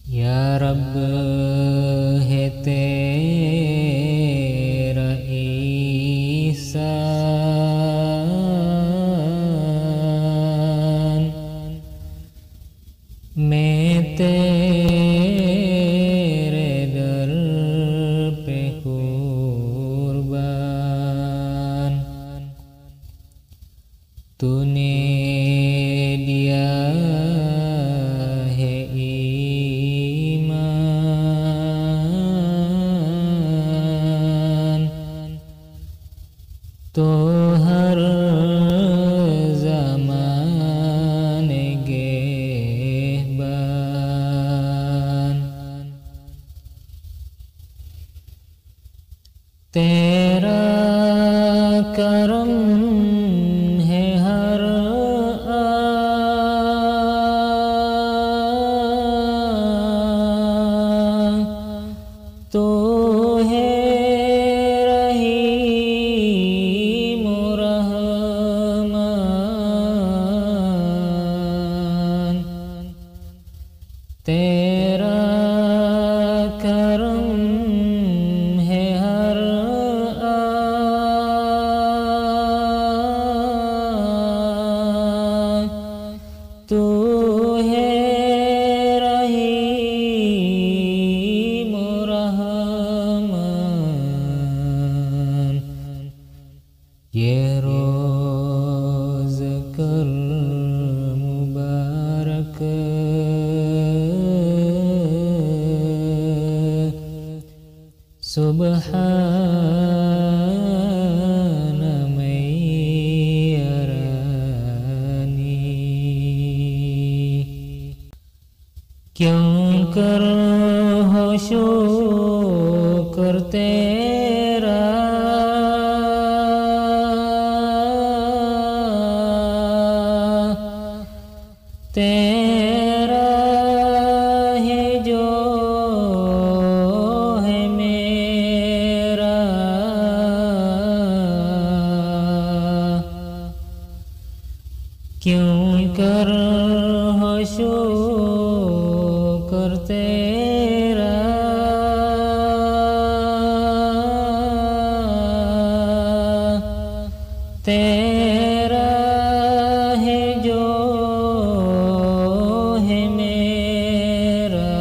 Ya Rabb है तेरा ihsan, मैं तेरे दर पे कुर्बान। तूने दिया है ईमान, तो हर ज़माने गेहबान। तेरा करम है हर तो है रहीम रहमान। तेरा करम है हर तू है रहीम रहमान। ये रोज़ कर मुबारक सुबहान मैयरानी। क्यों कर हो शुक्र तेरा, तेरा है जो है मेरा। क्यों कर हो शुक्र तेरा, तेरा है जो है मेरा।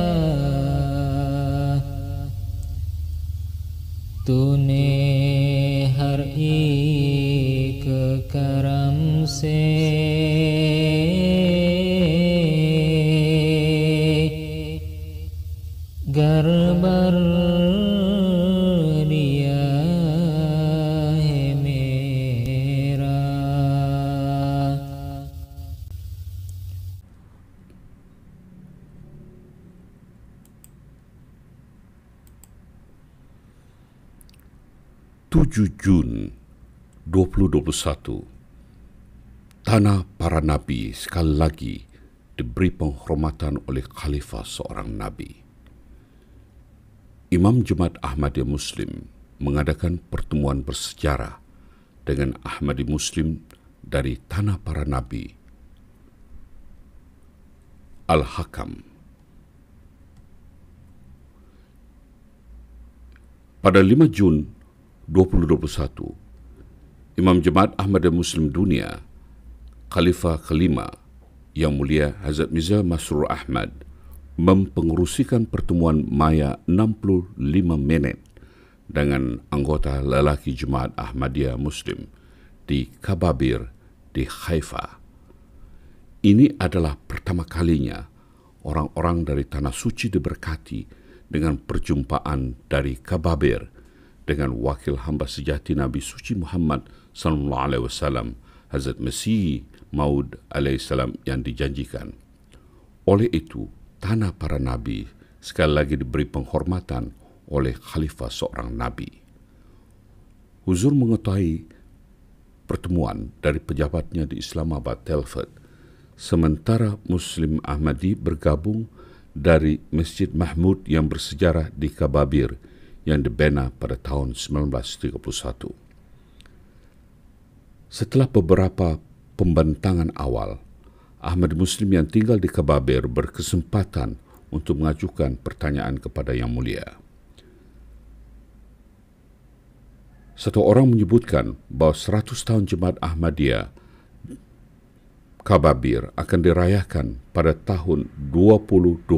तूने हर एक करम से घर भर दिया है मेरा। 7 Jun 2021, Tanah Para Nabi sekali lagi diberi penghormatan oleh Khalifah seorang Nabi. Imam Jemaat Ahmadiyah Muslim mengadakan pertemuan bersejarah dengan Ahmadi Muslim dari Tanah Para Nabi, Al-Hakam. Pada 5 Jun 2021, Imam Jemaat Ahmadiyah Muslim Dunia, Khalifah kelima Yang Mulia Hazrat Mirza Masroor Ahmad mempengerusikan pertemuan maya 65 minit dengan anggota lelaki Jemaat Ahmadiyah Muslim di Kababir di Haifa. Ini adalah pertama kalinya orang-orang dari Tanah Suci diberkati dengan perjumpaan dari Kababir dengan wakil hamba sejati Nabi Suci Muhammad sallallahu alaihi wasallam, Hazrat Masih Maud alaihi salam yang dijanjikan. Oleh itu, Tanah Para Nabi sekali lagi diberi penghormatan oleh Khalifah seorang Nabi. Huzur mengetahui pertemuan dari pejabatnya di Islamabad, Telford, sementara Muslim Ahmadi bergabung dari Masjid Mahmud yang bersejarah di Kababir yang dibina pada tahun 1931. Setelah beberapa pembentangan awal, Ahmadi Muslim yang tinggal di Kababir berkesempatan untuk mengajukan pertanyaan kepada Yang Mulia. Satu orang menyebutkan bahawa 100 tahun Jemaat Ahmadiyah Kababir akan dirayakan pada tahun 2028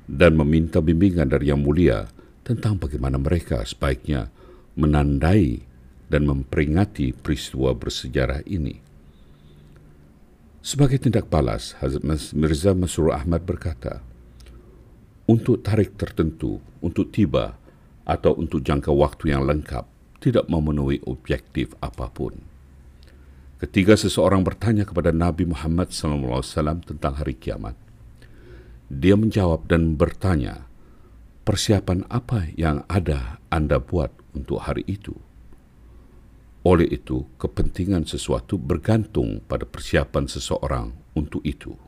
dan meminta bimbingan dari Yang Mulia tentang bagaimana mereka sebaiknya menandai dan memperingati peristiwa bersejarah ini. Sebagai tindak balas, Hazrat Mirza Masroor Ahmad berkata, untuk tarikh tertentu, untuk tiba atau untuk jangka waktu yang lengkap, tidak memenuhi objektif apapun. Ketika seseorang bertanya kepada Nabi Muhammad SAW tentang hari kiamat, dia menjawab dan bertanya, persiapan apa yang ada Anda buat untuk hari itu? Oleh itu, kepentingan sesuatu bergantung pada persiapan seseorang untuk itu.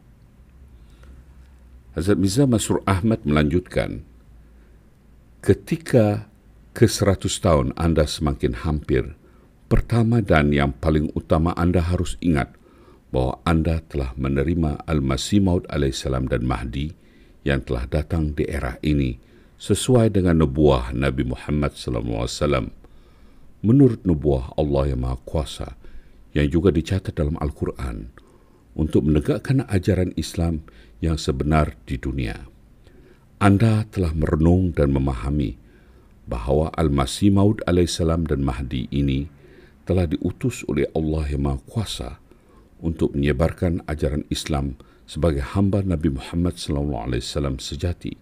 Hazrat Mirza Masroor Ahmad melanjutkan, ketika ke-100 tahun Anda semakin hampir, pertama dan yang paling utama Anda harus ingat bahawa Anda telah menerima Al-Masih Maud alaihissalam dan Mahdi yang telah datang di era ini sesuai dengan nubuah Nabi Muhammad SAW menurut nubuah Allah yang Maha Kuasa yang juga dicatat dalam Al-Quran untuk menegakkan ajaran Islam yang sebenar di dunia. Anda telah merenung dan memahami bahawa Al-Masih Maud alaihissalam dan Mahdi ini telah diutus oleh Allah yang Maha Kuasa untuk menyebarkan ajaran Islam sebagai hamba Nabi Muhammad SAW sejati,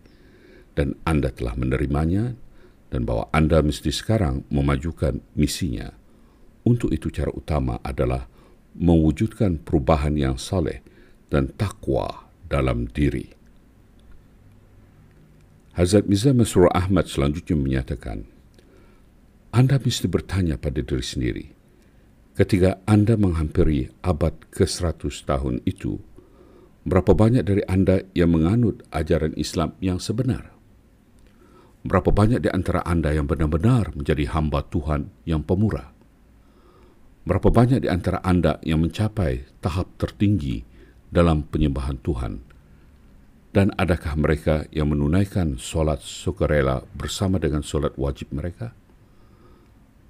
dan Anda telah menerimanya dan bahawa Anda mesti sekarang memajukan misinya. Untuk itu cara utama adalah mewujudkan perubahan yang saleh dan takwa dalam diri. Hazrat Mirza Masroor Ahmad selanjutnya menyatakan, Anda mesti bertanya pada diri sendiri, ketika Anda menghampiri abad ke-100 tahun itu, berapa banyak dari Anda yang menganut ajaran Islam yang sebenar? Berapa banyak di antara Anda yang benar-benar menjadi hamba Tuhan yang pemurah? Berapa banyak di antara Anda yang mencapai tahap tertinggi dalam penyembahan Tuhan? Dan adakah mereka yang menunaikan solat sukarela bersama dengan solat wajib mereka?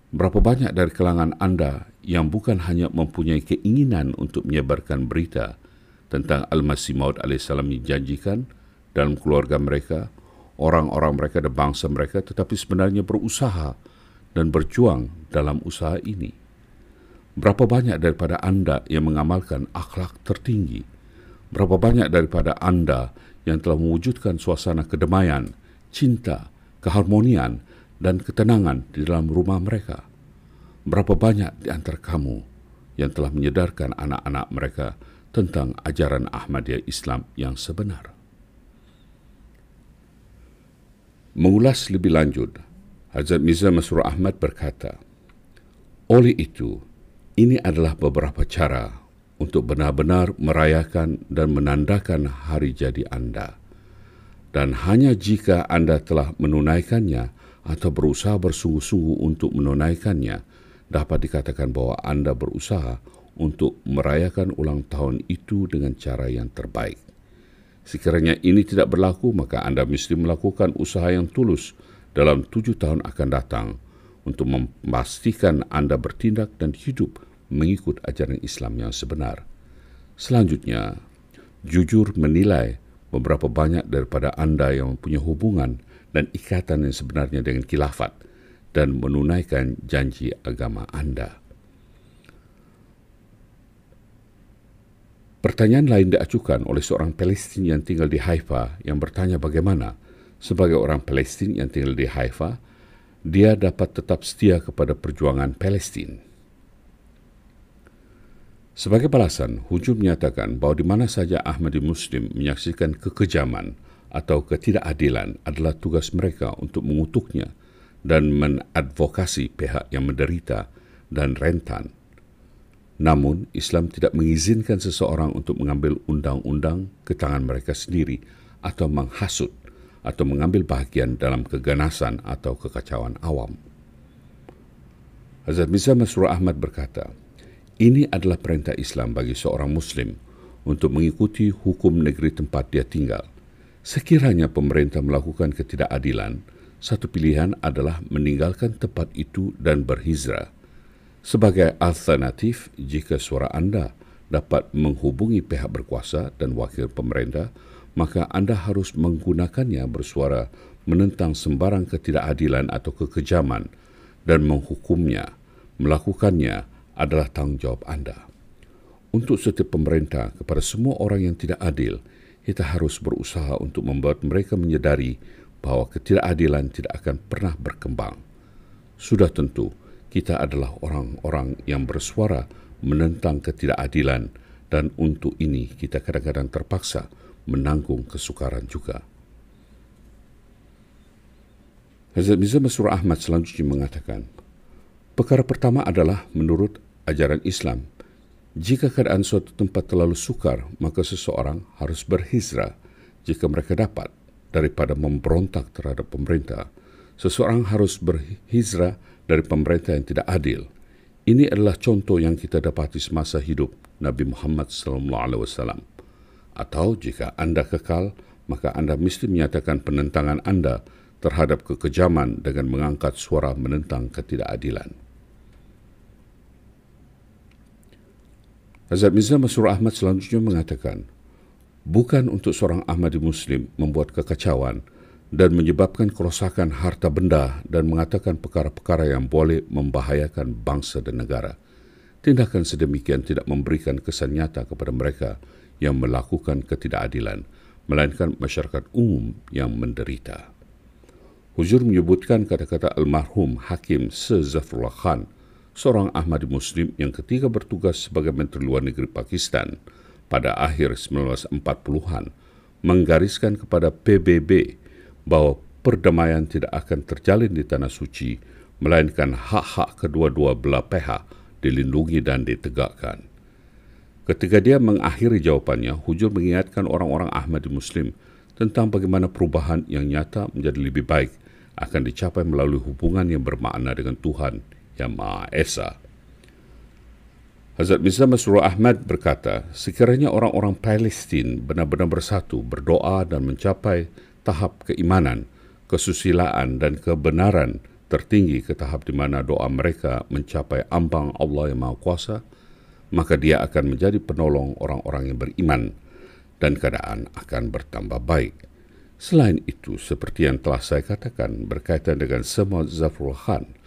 Berapa banyak dari kalangan Anda yang bukan hanya mempunyai keinginan untuk menyebarkan berita tentang Al-Masih Maud alaihissalam dijanjikan dalam keluarga mereka, orang-orang mereka dan bangsa mereka, tetapi sebenarnya berusaha dan berjuang dalam usaha ini? Berapa banyak daripada Anda yang mengamalkan akhlak tertinggi? Berapa banyak daripada Anda yang telah mewujudkan suasana kedamaian, cinta, keharmonian dan ketenangan di dalam rumah mereka? Berapa banyak di antara kamu yang telah menyedarkan anak-anak mereka tentang ajaran Ahmadiyah Islam yang sebenar? Mengulas lebih lanjut, Hazrat Mirza Masroor Ahmad berkata, oleh itu, ini adalah beberapa cara untuk benar-benar merayakan dan menandakan hari jadi Anda. Dan hanya jika Anda telah menunaikannya atau berusaha bersungguh-sungguh untuk menunaikannya, dapat dikatakan bahwa Anda berusaha untuk merayakan ulang tahun itu dengan cara yang terbaik. Sekiranya ini tidak berlaku, maka Anda mesti melakukan usaha yang tulus dalam 7 tahun akan datang untuk memastikan Anda bertindak dan hidup mengikut ajaran Islam yang sebenar. Selanjutnya, jujur menilai beberapa banyak daripada Anda yang mempunyai hubungan dan ikatan yang sebenarnya dengan khilafat dan menunaikan janji agama Anda. Pertanyaan lain diajukan oleh seorang Palestin yang tinggal di Haifa yang bertanya bagaimana sebagai orang Palestin yang tinggal di Haifa, dia dapat tetap setia kepada perjuangan Palestin. Sebagai balasan, Hujum menyatakan bahawa di mana saja Ahmadi Muslim menyaksikan kekejaman atau ketidakadilan adalah tugas mereka untuk mengutuknya dan mengadvokasi pihak yang menderita dan rentan. Namun, Islam tidak mengizinkan seseorang untuk mengambil undang-undang ke tangan mereka sendiri atau menghasut atau mengambil bahagian dalam keganasan atau kekacauan awam. Hazrat Mirza Masroor Ahmad berkata, ini adalah perintah Islam bagi seorang Muslim untuk mengikuti hukum negeri tempat dia tinggal, Sekiranya pemerintah melakukan ketidakadilan, satu pilihan adalah meninggalkan tempat itu dan berhijrah. Sebagai alternatif, jika suara Anda dapat menghubungi pihak berkuasa dan wakil pemerintah, maka Anda harus menggunakannya bersuara menentang sembarang ketidakadilan atau kekejaman dan menghukumnya. Melakukannya adalah tanggungjawab Anda. Untuk setiap pemerintah kepada semua orang yang tidak adil, kita harus berusaha untuk membuat mereka menyadari bahwa ketidakadilan tidak akan pernah berkembang. Sudah tentu, kita adalah orang-orang yang bersuara menentang ketidakadilan, dan untuk ini kita kadang-kadang terpaksa menanggung kesukaran juga. Hazrat Mirza Masroor Ahmad selanjutnya mengatakan, perkara pertama adalah menurut ajaran Islam, jika keadaan suatu tempat terlalu sukar, maka seseorang harus berhijrah jika mereka dapat daripada memberontak terhadap pemerintah. Seseorang harus berhijrah dari pemerintah yang tidak adil. Ini adalah contoh yang kita dapati semasa hidup Nabi Muhammad SAW. Atau jika Anda kekal, maka Anda mesti menyatakan penentangan Anda terhadap kekejaman dengan mengangkat suara menentang ketidakadilan. Hazrat Mirza Masroor Ahmad selanjutnya mengatakan, bukan untuk seorang Ahmadi Muslim membuat kekacauan dan menyebabkan kerosakan harta benda dan mengatakan perkara-perkara yang boleh membahayakan bangsa dan negara. Tindakan sedemikian tidak memberikan kesan nyata kepada mereka yang melakukan ketidakadilan, melainkan masyarakat umum yang menderita. Huzur menyebutkan kata-kata almarhum Hakim Sir Zafrullah Khan, seorang Ahmadi Muslim yang ketika bertugas sebagai Menteri Luar Negeri Pakistan pada akhir 1940-an, menggariskan kepada PBB bahawa perdamaian tidak akan terjalin di Tanah Suci, melainkan hak-hak kedua-dua belah pihak dilindungi dan ditegakkan. Ketika dia mengakhiri jawapannya, Huzur mengingatkan orang-orang Ahmadi Muslim tentang bagaimana perubahan yang nyata menjadi lebih baik akan dicapai melalui hubungan yang bermakna dengan Tuhan Yang Maha Esa. Hazrat Mirza Masroor Ahmad berkata, sekiranya orang-orang Palestin benar-benar bersatu, berdoa dan mencapai tahap keimanan, kesusilaan dan kebenaran tertinggi ke tahap di mana doa mereka mencapai ambang Allah Yang Maha Kuasa, maka dia akan menjadi penolong orang-orang yang beriman dan keadaan akan bertambah baik. Selain itu, seperti yang telah saya katakan berkaitan dengan Sir Zafrullah Khan,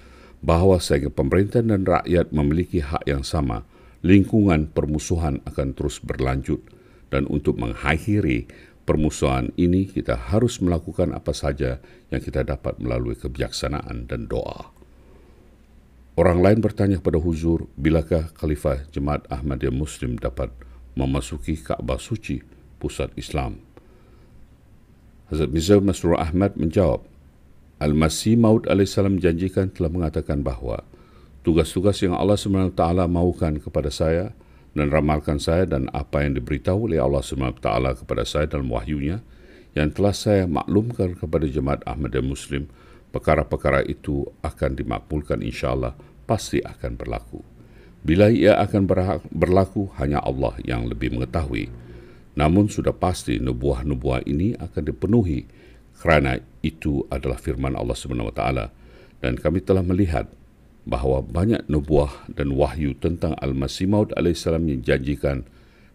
bahawa sehingga pemerintah dan rakyat memiliki hak yang sama, lingkungan permusuhan akan terus berlanjut, dan untuk mengakhiri permusuhan ini kita harus melakukan apa saja yang kita dapat melalui kebijaksanaan dan doa. Orang lain bertanya kepada Huzur, bilakah Khalifah Jemaat Ahmadiyah Muslim dapat memasuki Kaabah Suci, pusat Islam? Hazrat Mirza Masroor Ahmad menjawab, Al-Masih Maud AS janjikan telah mengatakan bahawa tugas-tugas yang Allah SWT mahukan kepada saya dan ramalkan saya dan apa yang diberitahu oleh Allah SWT kepada saya dalam wahyunya yang telah saya maklumkan kepada Jemaat Ahmadiyah Muslim, perkara-perkara itu akan dimakbulkan insyaAllah, pasti akan berlaku. Bila ia akan berlaku, hanya Allah yang lebih mengetahui. Namun sudah pasti nubuah-nubuah ini akan dipenuhi, kerana itu adalah firman Allah SWT, dan kami telah melihat bahawa banyak nubuah dan wahyu tentang Al-Masih Maud AS yang janjikan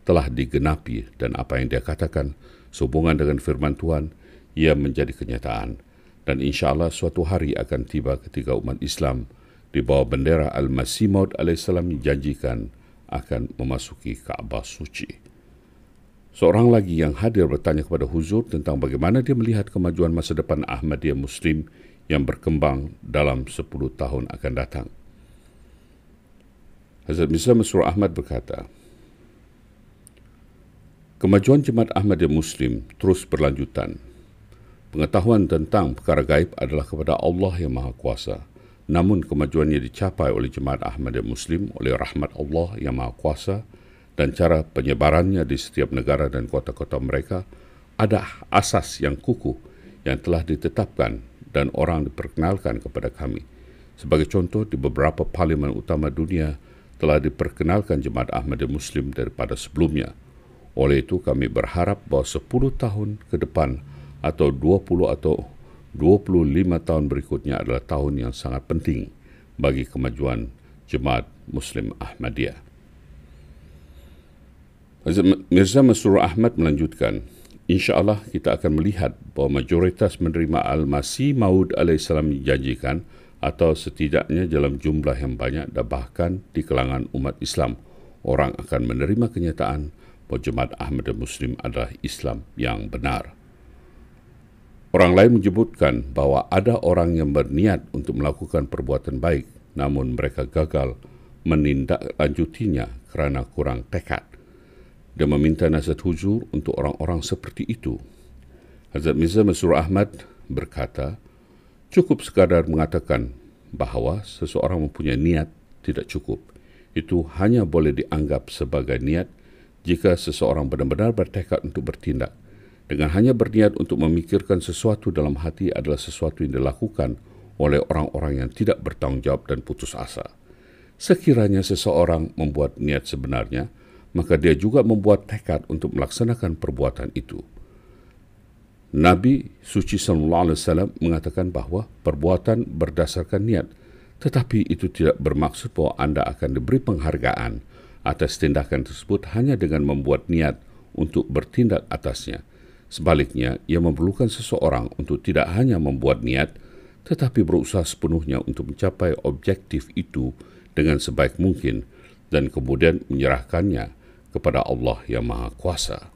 telah digenapi, dan apa yang dia katakan sehubungan dengan firman Tuhan, ia menjadi kenyataan. Dan insyaAllah suatu hari akan tiba ketika umat Islam di bawah bendera Al-Masih Maud AS dijanjikan akan memasuki Kaabah Suci. Seorang lagi yang hadir bertanya kepada Huzur tentang bagaimana dia melihat kemajuan masa depan Ahmadiyah Muslim yang berkembang dalam 10 tahun akan datang. Hazrat Mirza Masroor Ahmad berkata, kemajuan Jemaat Ahmadiyah Muslim terus berlanjutan. Pengetahuan tentang perkara gaib adalah kepada Allah Yang Maha Kuasa. Namun kemajuannya dicapai oleh Jemaat Ahmadiyah Muslim oleh rahmat Allah Yang Maha Kuasa, dan cara penyebarannya di setiap negara dan kota-kota mereka ada asas yang kukuh yang telah ditetapkan dan orang diperkenalkan kepada kami. Sebagai contoh, di beberapa parlimen utama dunia telah diperkenalkan Jemaat Ahmadiyah Muslim daripada sebelumnya. Oleh itu, kami berharap bahawa 10 tahun ke depan atau 20 atau 25 tahun berikutnya adalah tahun yang sangat penting bagi kemajuan Jemaat Muslim Ahmadiyah. Hazrat Mirza Masroor Ahmad melanjutkan, InsyaAllah kita akan melihat bahawa mayoritas menerima Al-Masih Maud AS dijanjikan atau setidaknya dalam jumlah yang banyak dan bahkan di kalangan umat Islam, orang akan menerima kenyataan bahawa Jemaat Ahmadiyah Muslim adalah Islam yang benar. Orang lain menyebutkan bahawa ada orang yang berniat untuk melakukan perbuatan baik namun mereka gagal menindaklanjutinya kerana kurang tekad. Dia meminta nasihat huzur untuk orang-orang seperti itu. Hazrat Mirza Masroor Ahmad berkata, cukup sekadar mengatakan bahawa seseorang mempunyai niat tidak cukup. Itu hanya boleh dianggap sebagai niat jika seseorang benar-benar bertekad untuk bertindak. Dengan hanya berniat untuk memikirkan sesuatu dalam hati adalah sesuatu yang dilakukan oleh orang-orang yang tidak bertanggungjawab dan putus asa. Sekiranya seseorang membuat niat sebenarnya, maka dia juga membuat tekad untuk melaksanakan perbuatan itu. Nabi Suci SAW mengatakan bahawa perbuatan berdasarkan niat, tetapi itu tidak bermaksud bahawa anda akan diberi penghargaan atas tindakan tersebut hanya dengan membuat niat untuk bertindak atasnya. Sebaliknya, ia memerlukan seseorang untuk tidak hanya membuat niat, tetapi berusaha sepenuhnya untuk mencapai objektif itu dengan sebaik mungkin dan kemudian menyerahkannya kepada Allah yang Maha Kuasa.